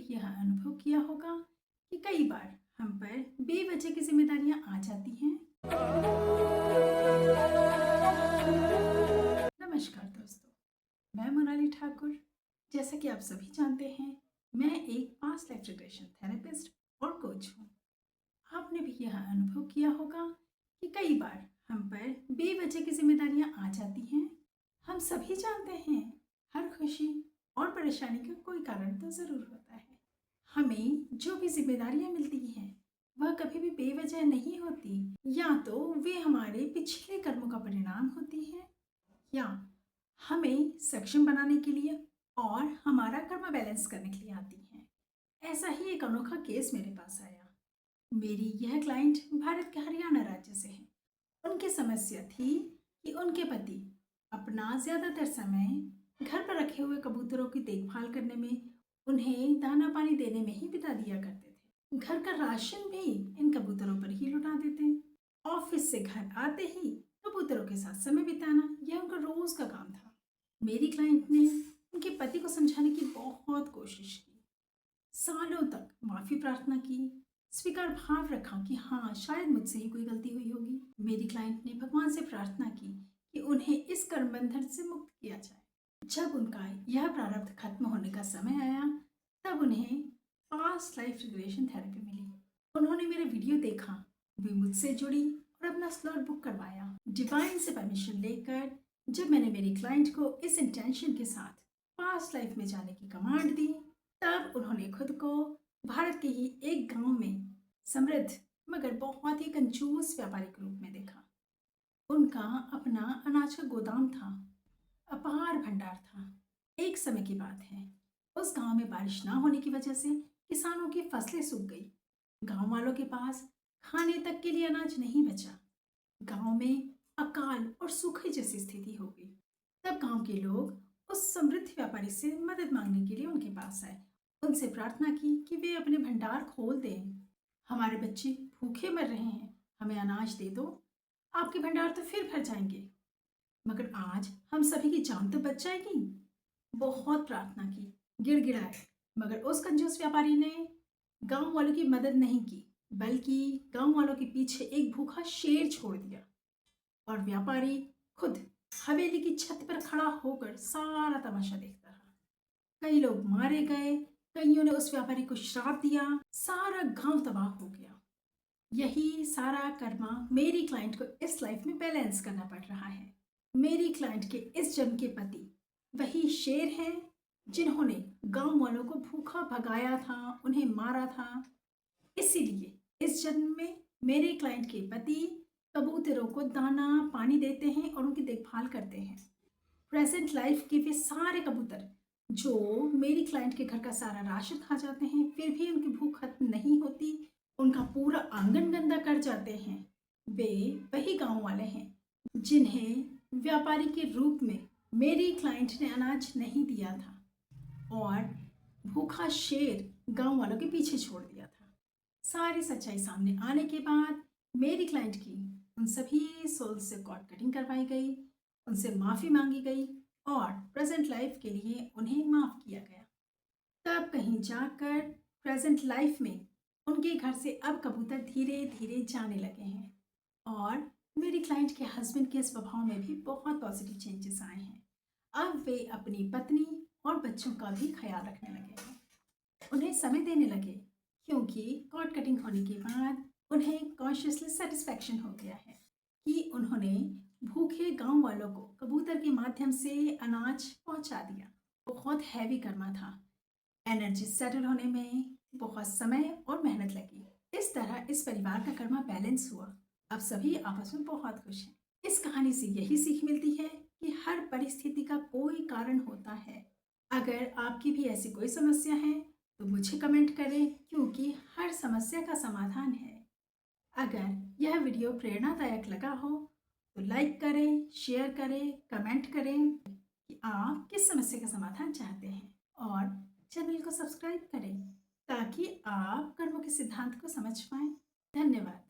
भी यह अनुभव किया होगा कि कई बार हम पर बेवजह की जिम्मेदारियां आ जाती हैं। नमस्कार दोस्तों, मैं मोनाली ठाकुर। जैसा कि आप सभी जानते हैं, मैं एक पास्ट लाइफ रिग्रेशन थेरेपिस्ट और कोच हूँ। आपने भी यह अनुभव किया होगा कि कई बार हम पर बेवजह की जिम्मेदारियां आ जाती हैं। हम सभी जानते हैं, हर खुशी और परेशानी का कोई कारण तो ज़रूर होता है। हमें जो भी जिम्मेदारियां मिलती हैं, वह कभी भी बेवजह नहीं होती। या तो वे हमारे पिछले कर्मों का परिणाम होती हैं, या हमें सक्षम बनाने के लिए और हमारा कर्म बैलेंस करने के लिए आती हैं। ऐसा ही एक अनोखा केस मेरे पास आया। मेरी यह क्लाइंट भारत के हरियाणा राज्य से है। उनकी समस्या थी कि उनके पति अपना ज़्यादातर समय घर पर रखे हुए कबूतरों की देखभाल करने में, उन्हें दाना पानी देने में ही बिता दिया करते थे। घर का राशन भी इन कबूतरों पर ही लुटा देते। ऑफिस से घर आते ही कबूतरों के साथ समय बिताना, यह उनका रोज का काम था। मेरी क्लाइंट ने उनके पति को समझाने की बहुत कोशिश की, सालों तक माफी प्रार्थना की, स्वीकार भाव रखा कि हाँ, शायद मुझसे ही कोई गलती हुई होगी। मेरी क्लाइंट ने भगवान से प्रार्थना की कि उन्हें इस कर्म बंधन से मुक्त किया जाए। जब उनका यह प्रारब्ध खत्म होने का समय आया, तब उन्हें पास्ट लाइफ रिग्रेशन थेरेपी मिली। उन्होंने मेरा वीडियो देखा, वे मुझसे जुड़ी और अपना स्लॉट बुक करवाया। डिवाइन से परमिशन लेकर जब मैंने मेरी क्लाइंट को इस इंटेंशन के साथ पास्ट लाइफ में जाने की कमांड दी, तब उन्होंने खुद को भारत के ही एक गांव में समृद्ध मगर बहुत ही कंजूस व्यापारिक रूप में देखा। उनका अपना अनाज का गोदाम था, अपार भंडार था। एक समय की बात है, उस गांव में बारिश ना होने की वजह से किसानों की फसलें सूख गई। गांव वालों के पास खाने तक के लिए अनाज नहीं बचा। गांव में अकाल और सूखे जैसी स्थिति हो गई। तब गांव के लोग उस समृद्ध व्यापारी से मदद मांगने के लिए उनके पास आए। उनसे प्रार्थना की कि वे अपने भंडार खोल दें। हमारे बच्चे भूखे मर रहे हैं, हमें अनाज दे दो, आपके भंडार तो फिर भर जाएंगे, मगर आज हम सभी की जान तो बच जाएगी। बहुत प्रार्थना की, गिड़गिड़ाए, मगर उस कंजूस व्यापारी ने गांव वालों की मदद नहीं की, बल्कि गांव वालों के पीछे एक भूखा शेर छोड़ दिया। और व्यापारी खुद हवेली की छत पर खड़ा होकर सारा तमाशा देखता रहा। कई लोग मारे गए, कईयों ने उस व्यापारी को श्राप दिया, सारा गांव तबाह हो गया। यही सारा कर्मा मेरी क्लाइंट को इस लाइफ में बैलेंस करना पड़ रहा है। मेरी क्लाइंट के इस जन्म के पति वही शेर हैं जिन्होंने गांव वालों को भूखा भगाया था, उन्हें मारा था। इसीलिए इस जन्म में मेरे क्लाइंट के पति कबूतरों को दाना पानी देते हैं और उनकी देखभाल करते हैं। प्रेजेंट लाइफ के वे सारे कबूतर जो मेरी क्लाइंट के घर का सारा राशन खा जाते हैं, फिर भी उनकी भूख खत्म नहीं होती, उनका पूरा आंगन गंदा कर जाते हैं, वे वही गांव वाले हैं जिन्हें व्यापारी के रूप में मेरी क्लाइंट ने अनाज नहीं दिया था और भूखा शेर गांव वालों के पीछे छोड़ दिया था। सारी सच्चाई सामने आने के बाद मेरी क्लाइंट की उन सभी सोल से कॉर्ड कटिंग करवाई गई, उनसे माफ़ी मांगी गई और प्रेजेंट लाइफ के लिए उन्हें माफ़ किया गया। तब कहीं जाकर प्रेजेंट लाइफ में उनके घर से अब कबूतर धीरे धीरे जाने लगे हैं और मेरी क्लाइंट के हस्बैंड के स्वभाव में भी बहुत पॉजिटिव चेंजेस आए हैं। अब वे अपनी पत्नी और बच्चों का भी ख्याल रखने लगे हैं, उन्हें समय देने लगे, क्योंकि कॉर्ड कटिंग होने के बाद उन्हें कॉन्शियसली सेटिस्फैक्शन हो गया है कि उन्होंने भूखे गांव वालों को कबूतर के माध्यम से अनाज पहुंचा दिया। बहुत हैवी कर्मा था, एनर्जी सेटल होने में बहुत समय और मेहनत लगी। इस तरह इस परिवार का कर्मा बैलेंस हुआ। अब सभी आपस में बहुत खुश हैं। इस कहानी से यही सीख मिलती है कि हर परिस्थिति का कोई कारण होता है। अगर आपकी भी ऐसी कोई समस्या है तो मुझे कमेंट करें, क्योंकि हर समस्या का समाधान है। अगर यह वीडियो प्रेरणादायक लगा हो तो लाइक करें, शेयर करें, कमेंट करें कि आप किस समस्या का समाधान चाहते हैं और चैनल को सब्सक्राइब करें ताकि आप कर्मों के सिद्धांत को समझ पाएं। धन्यवाद।